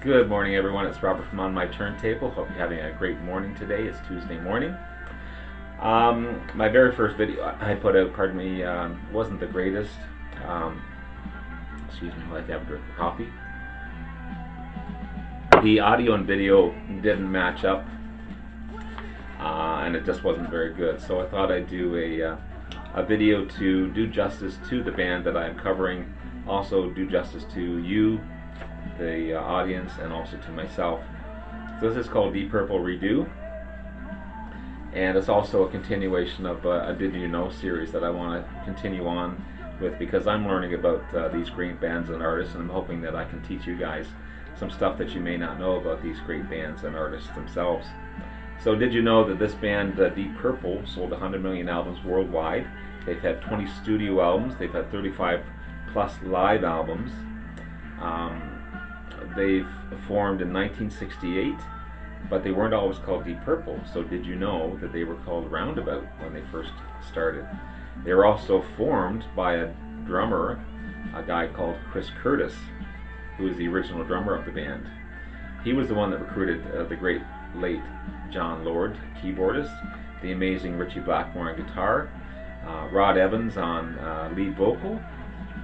Good morning, everyone. It's Robert from On My Turntable. Hope you're having a great morning today. It's Tuesday morning. My very first video I put out, pardon me, wasn't the greatest. Excuse me, while I have a drink of coffee. The audio and video didn't match up, and it just wasn't very good. So I thought I'd do a video to do justice to the band that I'm covering, also do justice to you, the audience, and also to myself. So this is called Deeppurple Redo, and it's also a continuation of a Did You Know series that I want to continue on with, because I'm learning about these great bands and artists, and I'm hoping that I can teach you guys some stuff that you may not know about these great bands and artists themselves. So did you know that this band, Deeppurple, sold 100 million albums worldwide? They've had 20 studio albums, they've had 35 plus live albums. They've formed in 1968, but they weren't always called Deeppurple. So did you know that they were called Roundabout when they first started? They were also formed by a drummer, a guy called Chris Curtis, who was the original drummer of the band. He was the one that recruited the great late John Lord, keyboardist, the amazing Ritchie Blackmore on guitar, Rod Evans on lead vocal,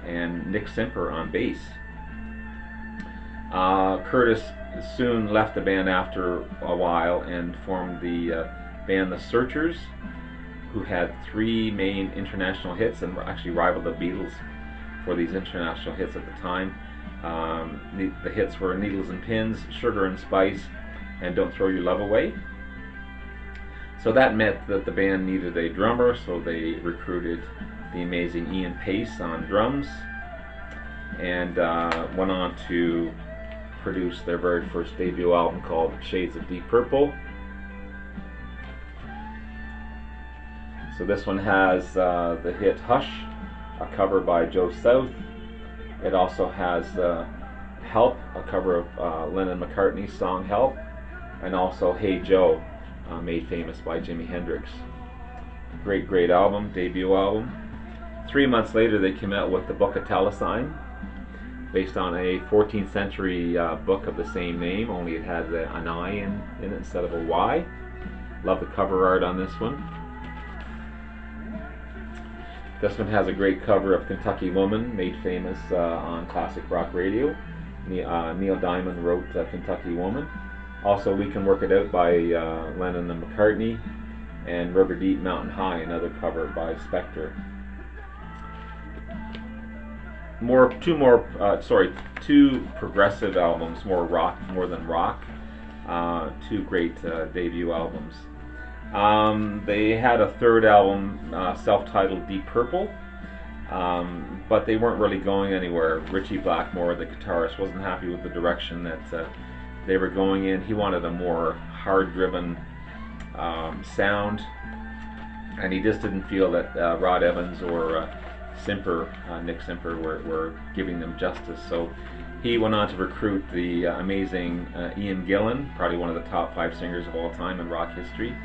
and Nick Simper on bass. Curtis soon left the band after a while and formed the band The Searchers, who had 3 main international hits and actually rivaled the Beatles for these international hits at the time. The hits were Needles and Pins, Sugar and Spice, and Don't Throw Your Love Away. So that meant that the band needed a drummer, so they recruited the amazing Ian Pace on drums, and went on to produce their very first debut album called Shades of Deeppurple. So this one has the hit Hush, a cover by Joe South. It also has Help, a cover of Lennon McCartney's song Help, and also Hey Joe, made famous by Jimi Hendrix. Great album, debut album. 3 months later they came out with the Book of Telesign, based on a 14th century book of the same name, only it had an I in it instead of a Y. Love the cover art on this one. This one has a great cover of Kentucky Woman, made famous on classic rock radio. Neil Diamond wrote Kentucky Woman. Also We Can Work It Out by Lennon and McCartney, and River Deep Mountain High, another cover by Spector. Two progressive albums, more than rock. 2 great debut albums. They had a third album, self-titled Deeppurple, but they weren't really going anywhere. Ritchie Blackmore, the guitarist, wasn't happy with the direction that they were going in. He wanted a more hard-driven sound, and he just didn't feel that Rod Evans or Nick Simper were giving them justice. So he went on to recruit the amazing Ian Gillan, probably one of the top 5 singers of all time in rock history,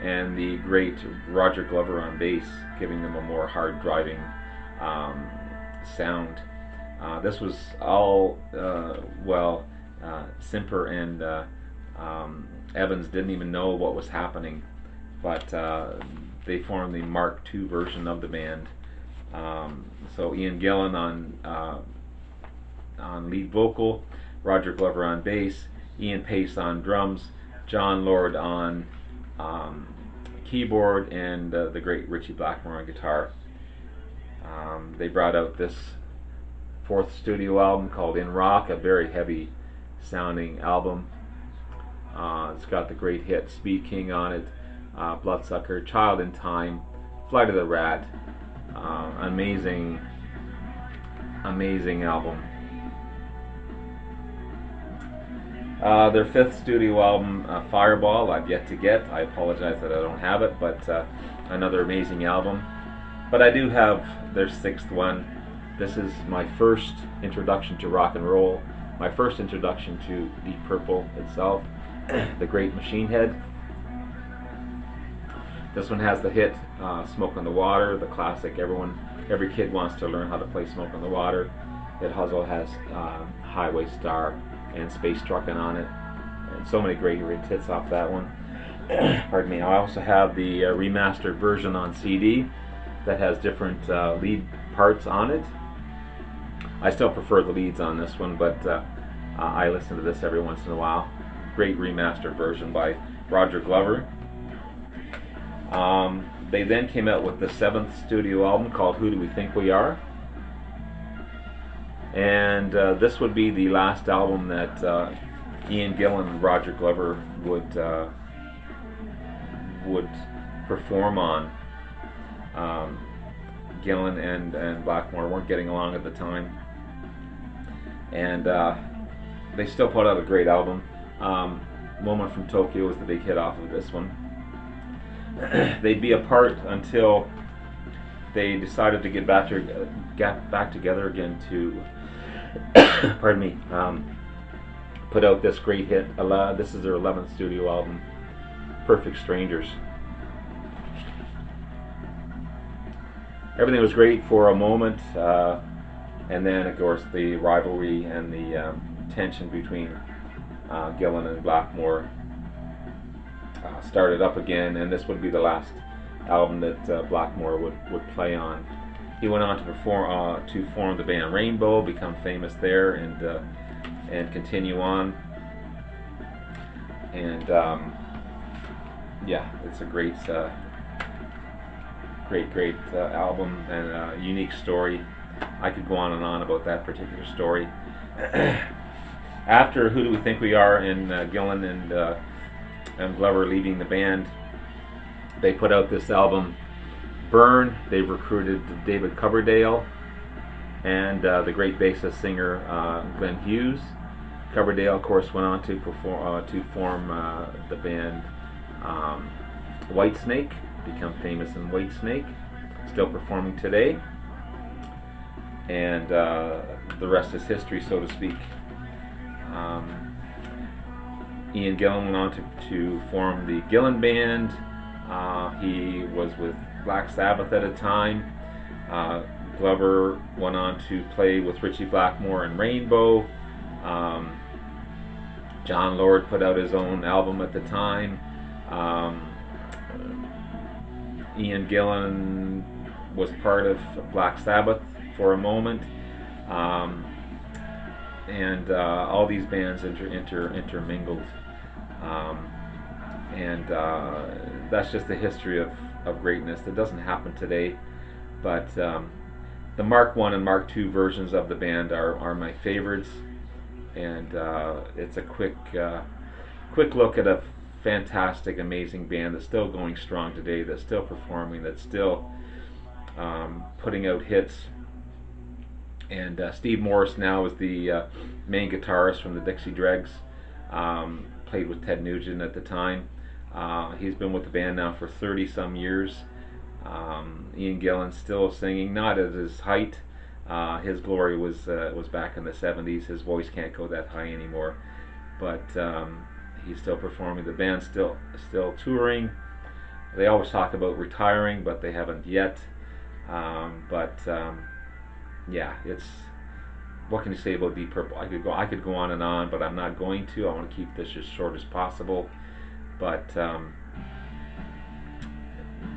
and the great Roger Glover on bass, giving them a more hard-driving sound. This was all, Simper and Evans didn't even know what was happening, but they formed the Mark II version of the band. So Ian Gillan on lead vocal, Roger Glover on bass, Ian Pace on drums, John Lord on keyboard, and the great Ritchie Blackmore on guitar. They brought out this 4th studio album called In Rock, a very heavy sounding album. It's got the great hit Speed King on it, Bloodsucker, Child in Time, Flight of the Rat. Amazing album. Their 5th studio album, Fireball, I've yet to get. I apologize that I don't have it, but another amazing album. But I do have their 6th one. This is my first introduction to rock and roll, my first introduction to Deeppurple itself, the great Machine Head. This one has the hit Smoke on the Water, the classic. Every kid wants to learn how to play Smoke on the Water. It also has Highway Star, and Space Truckin' on it, and so many great hits off that one. Pardon me. I also have the remastered version on CD that has different lead parts on it. I still prefer the leads on this one, but I listen to this every once in a while. Great remastered version by Roger Glover. They then came out with the 7th studio album called Who Do We Think We Are? And this would be the last album that Ian Gillan and Roger Glover would perform on. Gillan and Blackmore weren't getting along at the time, and they still put out a great album. Moment from Tokyo was the big hit off of this one. They'd be apart until they decided to get back together again to pardon me, put out this great hit. This is their 11th studio album, Perfect Strangers. Everything was great for a moment, and then of course the rivalry and the tension between Gillan and Blackmore started up again, and this would be the last album that Blackmore would play on. He went on to form the band Rainbow, become famous there, and continue on. And yeah, it's a great album and a unique story. I could go on and on about that particular story. After Who Do We Think We Are, and Gillan and Glover leaving the band, they put out this album, Burn. They recruited David Coverdale and the great bassist singer Glenn Hughes. Coverdale, of course, went on to form the band Whitesnake, become famous in Whitesnake, still performing today, and the rest is history, so to speak. Ian Gillan went on to form the Gillan Band. He was with Black Sabbath at a time. Glover went on to play with Ritchie Blackmore and Rainbow. John Lord put out his own album at the time. Ian Gillan was part of Black Sabbath for a moment, and all these bands intermingled, and that's just the history of greatness. That doesn't happen today, but the Mark I and Mark II versions of the band are my favorites, and it's a quick look at a fantastic, amazing band that's still going strong today, that's still performing, that's still putting out hits. And Steve Morris now is the main guitarist from the Dixie Dregs. Played with Ted Nugent at the time. He's been with the band now for 30 some years. Ian Gillan still singing, not at his height. His glory was back in the 70s. His voice can't go that high anymore, but he's still performing. The band's still touring. They always talk about retiring, but they haven't yet. Yeah, it's, what can you say about Deep Purple? I could go on and on, but I'm not going to. I want to keep this as short as possible. But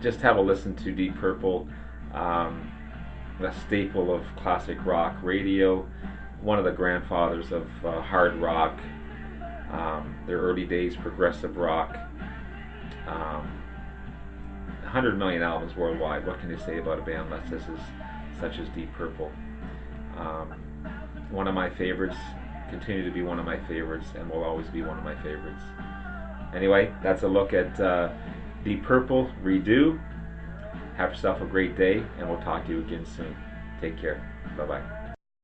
just have a listen to Deep Purple, a staple of classic rock radio, one of the grandfathers of hard rock, their early days progressive rock. 100 million albums worldwide. What can you say about a band such as Deep Purple? One of my favorites, continue to be one of my favorites, and will always be one of my favorites. Anyway, that's a look at Deep Purple, Redo. Have yourself a great day, and we'll talk to you again soon. Take care. Bye-bye.